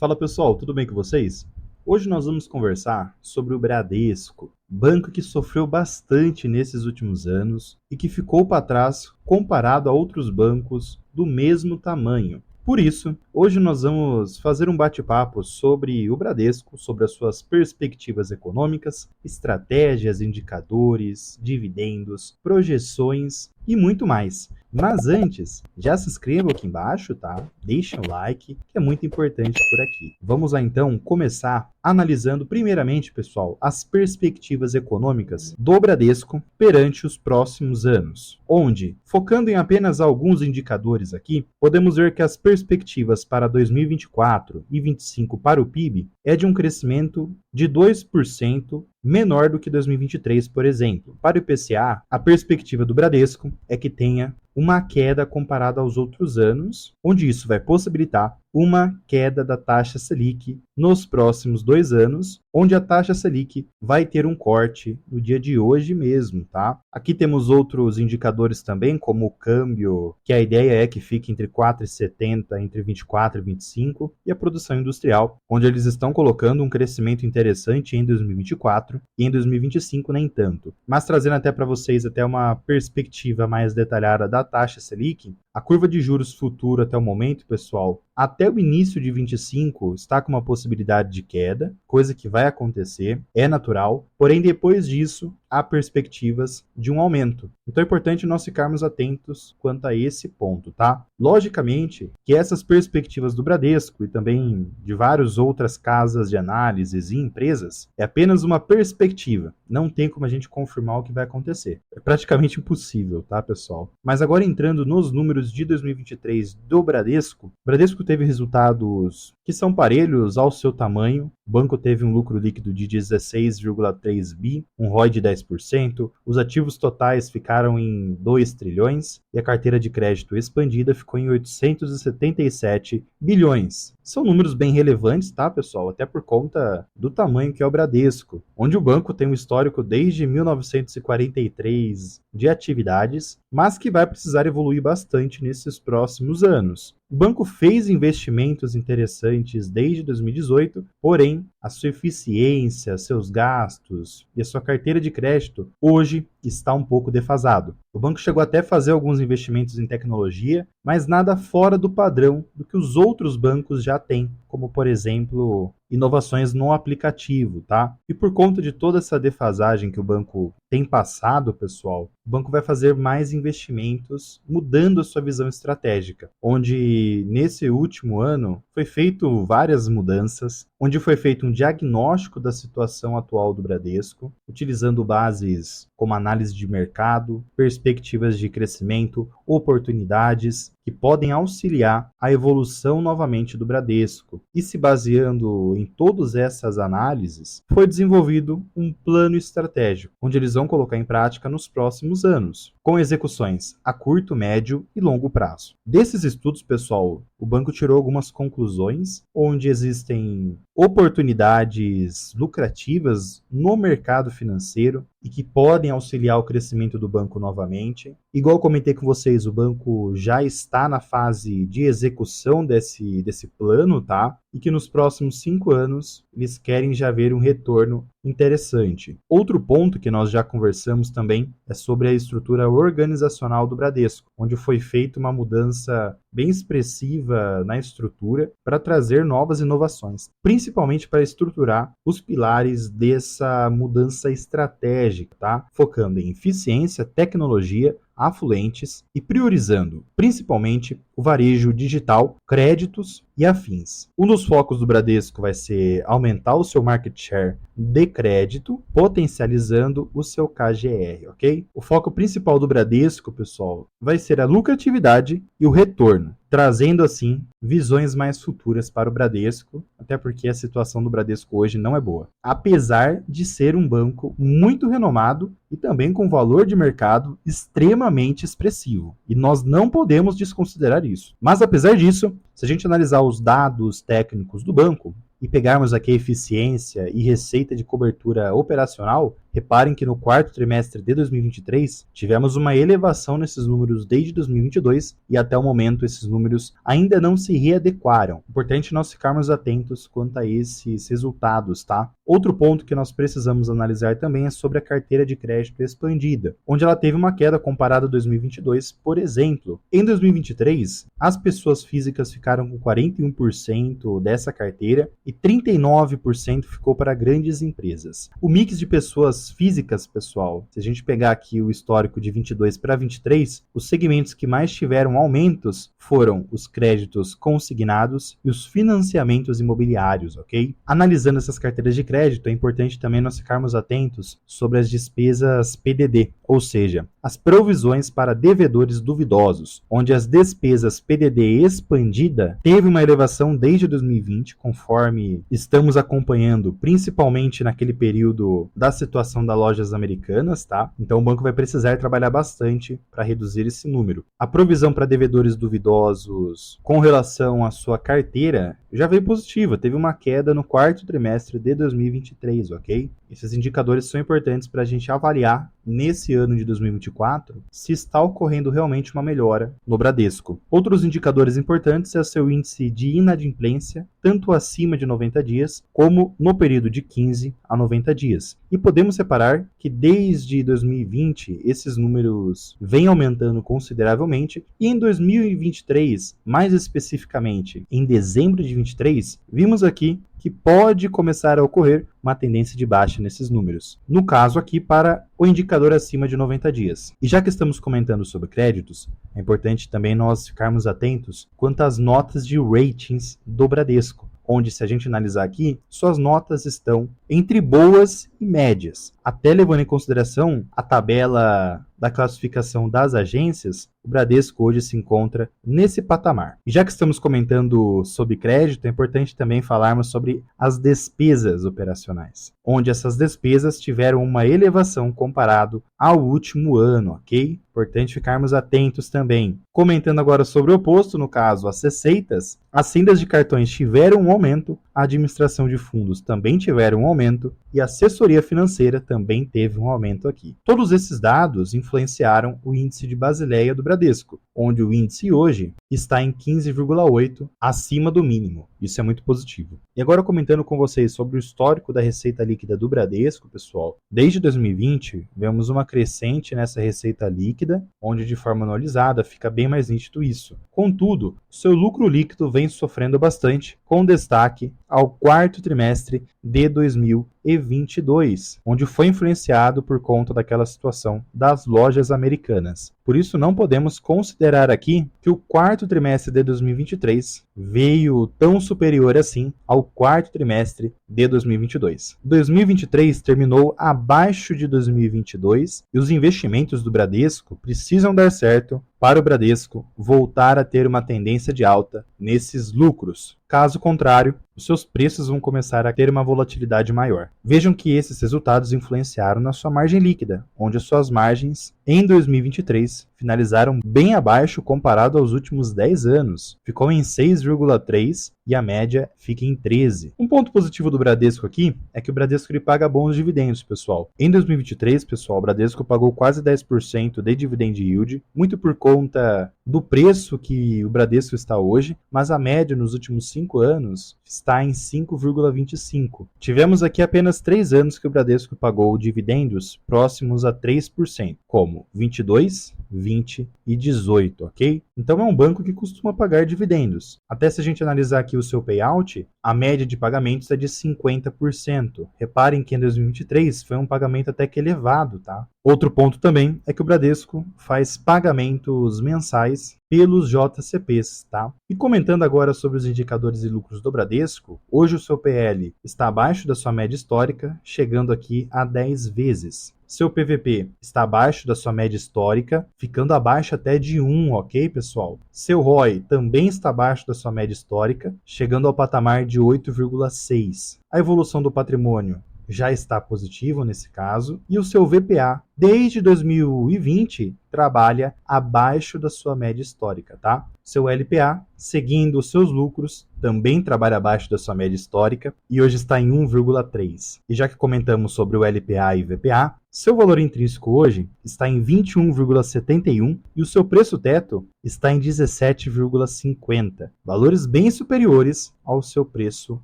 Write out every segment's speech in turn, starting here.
Fala pessoal, tudo bem com vocês? Hoje nós vamos conversar sobre o Bradesco, banco que sofreu bastante nesses últimos anos e que ficou para trás comparado a outros bancos do mesmo tamanho. Por isso, hoje nós vamos fazer um bate-papo sobre o Bradesco, sobre as suas perspectivas econômicas, estratégias, indicadores, dividendos, projeções e muito mais. Mas antes, já se inscreva aqui embaixo, tá? Deixem o like, que é muito importante por aqui. Vamos lá então começar analisando primeiramente, pessoal, as perspectivas econômicas do Bradesco perante os próximos anos, onde, focando em apenas alguns indicadores aqui, podemos ver que as perspectivas para 2024 e 2025 para o PIB é de um crescimento de 2% menor do que 2023, por exemplo. Para o IPCA, a perspectiva do Bradesco é que tenha uma queda comparada aos outros anos, onde isso vai possibilitar uma queda da taxa Selic nos próximos 2 anos, onde a taxa Selic vai ter um corte no dia de hoje mesmo, tá? Aqui temos outros indicadores também, como o câmbio, que a ideia é que fique entre 4,70 entre 24 e 25, e a produção industrial, onde eles estão colocando um crescimento interessante em 2024 e em 2025 nem tanto. Mas trazendo até para vocês até uma perspectiva mais detalhada da taxa Selic, a curva de juros futuro até o momento, pessoal, até o início de 25 está com uma possibilidade de queda, coisa que vai acontecer, é natural, porém depois disso há perspectivas de um aumento. Então é importante nós ficarmos atentos quanto a esse ponto, tá? Logicamente que essas perspectivas do Bradesco e também de várias outras casas de análises e empresas é apenas uma perspectiva, não tem como a gente confirmar o que vai acontecer. É praticamente impossível, tá, pessoal? Mas agora entrando nos números de 2023 do Bradesco, o Bradesco teve resultados que são parelhos ao seu tamanho. O banco teve um lucro líquido de 16,3 bi, um ROI de 10%, os ativos totais ficaram em 2 trilhões e a carteira de crédito expandida ficou em 877 bilhões. São números bem relevantes, tá, pessoal? Até por conta do tamanho que é o Bradesco, onde o banco tem um histórico desde 1943 de atividades, mas que vai precisar evoluir bastante nesses próximos anos. O banco fez investimentos interessantes desde 2018, porém, a sua eficiência, seus gastos e a sua carteira de crédito hoje está um pouco defasado. O banco chegou até a fazer alguns investimentos em tecnologia, mas nada fora do padrão do que os outros bancos já têm, como, por exemplo, inovações no aplicativo, tá? E por conta de toda essa defasagem que o banco tem passado, pessoal, o banco vai fazer mais investimentos, mudando a sua visão estratégica, onde nesse último ano foi feito várias mudanças, onde foi feito um diagnóstico da situação atual do Bradesco, utilizando bases como análise de mercado, perspectivas de crescimento, oportunidades que podem auxiliar a evolução novamente do Bradesco. E se baseando em todas essas análises, foi desenvolvido um plano estratégico, onde eles vão colocar em prática nos próximos anos, com execuções a curto, médio e longo prazo. Desses estudos, pessoal, o banco tirou algumas conclusões, onde existem oportunidades lucrativas no mercado financeiro e que podem auxiliar o crescimento do banco novamente. Igual comentei com vocês, o banco já está na fase de execução desse plano, tá? E que nos próximos 5 anos eles querem já ver um retorno interessante. Outro ponto que nós já conversamos também é sobre a estrutura organizacional do Bradesco, onde foi feita uma mudança bem expressiva na estrutura para trazer novas inovações, principalmente para estruturar os pilares dessa mudança estratégica, tá? Focando em eficiência, tecnologia, afluentes e priorizando principalmente o varejo digital, créditos e afins. Um dos focos do Bradesco vai ser aumentar o seu market share de crédito, potencializando o seu KGR, ok? O foco principal do Bradesco, pessoal, vai ser a lucratividade e o retorno, trazendo assim visões mais futuras para o Bradesco, até porque a situação do Bradesco hoje não é boa. Apesar de ser um banco muito renomado e também com valor de mercado extremamente expressivo. E nós não podemos desconsiderar isso. Mas apesar disso, se a gente analisar os dados técnicos do banco e pegarmos aqui a eficiência e receita de cobertura operacional, Reparem que no quarto trimestre de 2023 tivemos uma elevação nesses números desde 2022 e até o momento esses números ainda não se readequaram. Importante nós ficarmos atentos quanto a esses resultados, tá? Outro ponto que nós precisamos analisar também é sobre a carteira de crédito expandida, onde ela teve uma queda comparada a 2022, por exemplo. Em 2023, as pessoas físicas ficaram com 41% dessa carteira e 39% ficou para grandes empresas. O mix de pessoas físicas, pessoal, se a gente pegar aqui o histórico de 22 para 23, os segmentos que mais tiveram aumentos foram os créditos consignados e os financiamentos imobiliários, ok? Analisando essas carteiras de crédito, é importante também nós ficarmos atentos sobre as despesas PDD, ou seja, as provisões para devedores duvidosos, onde as despesas PDD expandida teve uma elevação desde 2020, conforme estamos acompanhando, principalmente naquele período da situação das lojas americanas, tá? Então o banco vai precisar trabalhar bastante para reduzir esse número. A provisão para devedores duvidosos com relação à sua carteira já veio positiva, teve uma queda no quarto trimestre de 2023, ok? Esses indicadores são importantes para a gente avaliar nesse ano de 2024 se está ocorrendo realmente uma melhora no Bradesco. Outros indicadores importantes é o seu índice de inadimplência, tanto acima de 90 dias como no período de 15 a 90 dias. E podemos reparar que desde 2020 esses números vêm aumentando consideravelmente e em 2023, mais especificamente em dezembro de 2023, vimos aqui que pode começar a ocorrer uma tendência de baixa nesses números. No caso aqui, para o indicador acima de 90 dias. E já que estamos comentando sobre créditos, é importante também nós ficarmos atentos quanto às notas de ratings do Bradesco, onde, se a gente analisar aqui, suas notas estão entre boas e médias. Até levando em consideração a tabela da classificação das agências, o Bradesco hoje se encontra nesse patamar. E já que estamos comentando sobre crédito, é importante também falarmos sobre as despesas operacionais, onde essas despesas tiveram uma elevação comparado ao último ano, ok? Importante ficarmos atentos também. Comentando agora sobre o oposto, no caso, as receitas, as sendas de cartões tiveram um aumento, a administração de fundos também tiveram um aumento e a assessoria financeira também teve um aumento aqui. Todos esses dados influenciaram o índice de Basileia do Bradesco, onde o índice hoje está em 15,8, acima do mínimo. Isso é muito positivo. E agora comentando com vocês sobre o histórico da receita líquida do Bradesco, pessoal. Desde 2020, vemos uma crescente nessa receita líquida, onde de forma anualizada fica bem mais nítido isso. Contudo, seu lucro líquido vem sofrendo bastante, com destaque ao quarto trimestre de 2022, onde foi influenciado por conta daquela situação das lojas americanas. Por isso, não podemos considerar aqui que o quarto trimestre de 2023 veio tão superior assim ao quarto trimestre de 2022. 2023 terminou abaixo de 2022 e os investimentos do Bradesco precisam dar certo para o Bradesco voltar a ter uma tendência de alta nesses lucros. Caso contrário, os seus preços vão começar a ter uma volatilidade maior. Vejam que esses resultados influenciaram na sua margem líquida, onde as suas margens em 2023 finalizaram bem abaixo comparado aos últimos 10 anos. Ficou em 6,3 e a média fica em 13. Um ponto positivo do Bradesco aqui é que o Bradesco ele paga bons dividendos, pessoal. Em 2023, pessoal, o Bradesco pagou quase 10% de dividend yield, muito por conta do preço que o Bradesco está hoje, mas a média nos últimos 5 anos está em 5,25. Tivemos aqui apenas 3 anos que o Bradesco pagou dividendos próximos a 3%, como 22, 20 e 18, ok? Então é um banco que costuma pagar dividendos. Até se a gente analisar aqui o seu payout, a média de pagamentos é de 50%. Reparem que em 2023 foi um pagamento até que elevado, tá? Outro ponto também é que o Bradesco faz pagamentos mensais pelos JCPs, tá? E comentando agora sobre os indicadores de lucros do Bradesco, hoje o seu PL está abaixo da sua média histórica, chegando aqui a 10 vezes. Seu PVP está abaixo da sua média histórica, ficando abaixo até de 1, ok, pessoal? Seu ROI também está abaixo da sua média histórica, chegando ao patamar de 8,6. A evolução do patrimônio já está positivo nesse caso, e o seu VPA, desde 2020, trabalha abaixo da sua média histórica, tá? Seu LPA, seguindo os seus lucros, também trabalha abaixo da sua média histórica e hoje está em 1,3. E já que comentamos sobre o LPA e VPA, seu valor intrínseco hoje está em 21,71 e o seu preço teto está em 17,50, valores bem superiores ao seu preço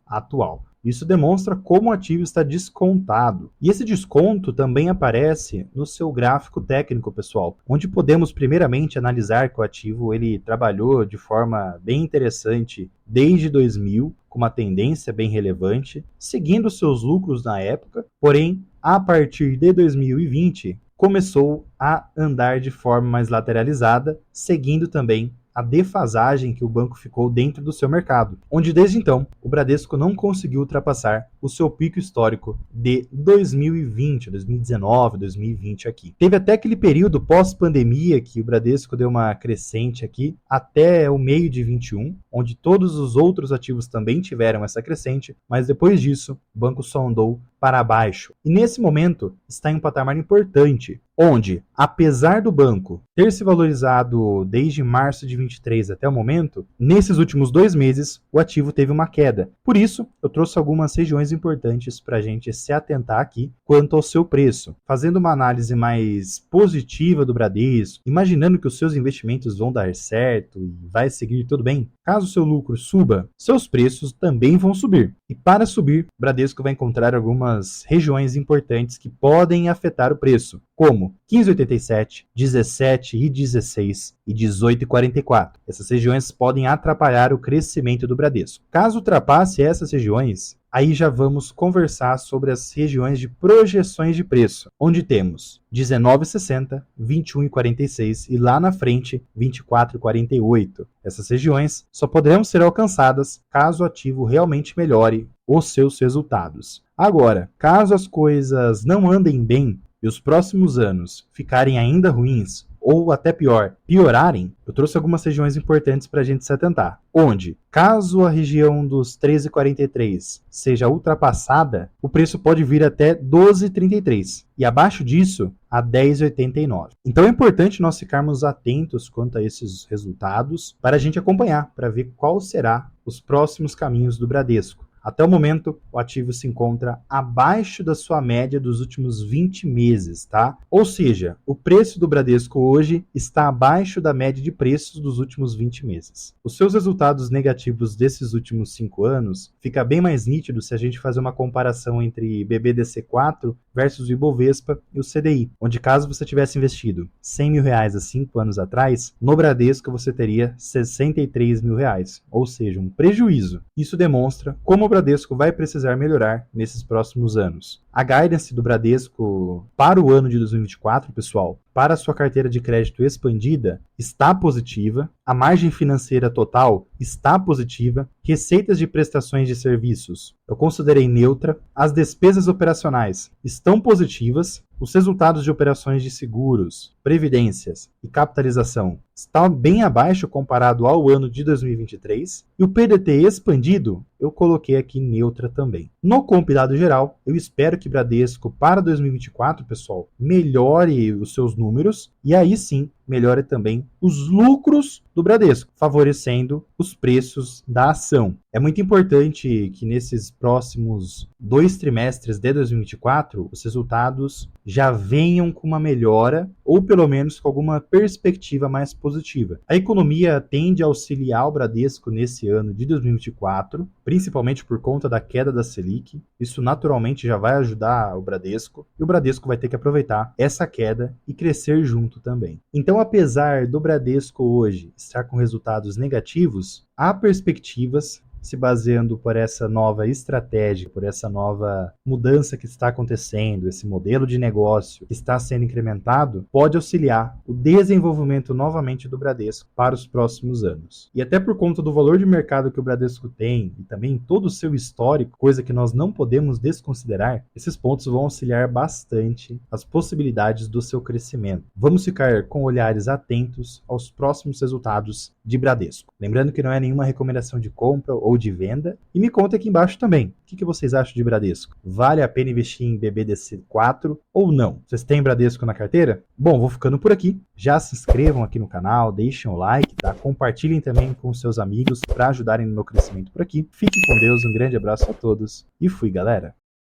atual. Isso demonstra como o ativo está descontado. E esse desconto também aparece no seu gráfico técnico, pessoal, onde podemos primeiramente analisar que o ativo ele trabalhou de forma bem interessante desde 2000, com uma tendência bem relevante, seguindo seus lucros na época, porém, a partir de 2020, começou a andar de forma mais lateralizada, seguindo também a defasagem que o banco ficou dentro do seu mercado, onde desde então o Bradesco não conseguiu ultrapassar o seu pico histórico de 2020, 2019, 2020 aqui. Teve até aquele período pós-pandemia que o Bradesco deu uma crescente aqui até o meio de 21, onde todos os outros ativos também tiveram essa crescente, mas depois disso o banco só andou para baixo. E nesse momento está em um patamar importante, onde, apesar do banco ter se valorizado desde março de 23 até o momento, nesses últimos 2 meses o ativo teve uma queda. Por isso, eu trouxe algumas regiões importantes para a gente se atentar aqui quanto ao seu preço. Fazendo uma análise mais positiva do Bradesco, imaginando que os seus investimentos vão dar certo e vai seguir tudo bem, caso o seu lucro suba, seus preços também vão subir. E para subir, o Bradesco vai encontrar algumas regiões importantes que podem afetar o preço, como 15,87, 17 e 16 e 18,44. Essas regiões podem atrapalhar o crescimento do Bradesco. Caso ultrapasse essas regiões, aí já vamos conversar sobre as regiões de projeções de preço, onde temos 19,60, 21,46 e lá na frente 24,48. Essas regiões só poderão ser alcançadas caso o ativo realmente melhore os seus resultados. Agora, caso as coisas não andem bem e os próximos anos ficarem ainda ruins, ou até pior, piorarem, eu trouxe algumas regiões importantes para a gente se atentar. Onde, caso a região dos 13,43 seja ultrapassada, o preço pode vir até 12,33 e abaixo disso a 10,89. Então é importante nós ficarmos atentos quanto a esses resultados para a gente acompanhar, para ver qual será os próximos caminhos do Bradesco. Até o momento, o ativo se encontra abaixo da sua média dos últimos 20 meses, tá? Ou seja, o preço do Bradesco hoje está abaixo da média de preços dos últimos 20 meses. Os seus resultados negativos desses últimos 5 anos fica bem mais nítido se a gente fazer uma comparação entre BBDC4 versus o Ibovespa e o CDI, onde caso você tivesse investido R$100 mil há 5 anos atrás, no Bradesco você teria R$63 mil, ou seja, um prejuízo. Isso demonstra como o Bradesco vai precisar melhorar nesses próximos anos. A guidance do Bradesco para o ano de 2024, pessoal, para a sua carteira de crédito expandida, está positiva, a margem financeira total está positiva, receitas de prestações de serviços eu considerei neutra, as despesas operacionais estão positivas, os resultados de operações de seguros, previdências e capitalização estão bem abaixo comparado ao ano de 2023 e o PDT expandido eu coloquei aqui neutra também. No compilado geral, eu espero que Bradesco para 2024, pessoal, melhore os seus números e aí sim melhore também os lucros do Bradesco, favorecendo os preços da ação. É muito importante que nesses próximos 2 trimestres de 2024, os resultados já venham com uma melhora ou pelo menos com alguma perspectiva mais positiva. A economia tende a auxiliar o Bradesco nesse ano de 2024, principalmente por conta da queda da Selic. Isso naturalmente já vai ajudar o Bradesco e o Bradesco vai ter que aproveitar essa queda e crescer junto também. Então, apesar do Bradesco hoje estar com resultados negativos, há perspectivas se baseando por essa nova estratégia, por essa nova mudança que está acontecendo, esse modelo de negócio que está sendo incrementado, pode auxiliar o desenvolvimento novamente do Bradesco para os próximos anos. E até por conta do valor de mercado que o Bradesco tem e também todo o seu histórico, coisa que nós não podemos desconsiderar, esses pontos vão auxiliar bastante as possibilidades do seu crescimento. Vamos ficar com olhares atentos aos próximos resultados de Bradesco. Lembrando que não é nenhuma recomendação de compra ou de venda. E me conta aqui embaixo também, o que vocês acham de Bradesco? Vale a pena investir em BBDC4 ou não? Vocês têm Bradesco na carteira? Bom, vou ficando por aqui. Já se inscrevam aqui no canal, deixem o like, tá? Compartilhem também com seus amigos para ajudarem no meu crescimento por aqui. Fiquem com Deus, um grande abraço a todos e fui, galera!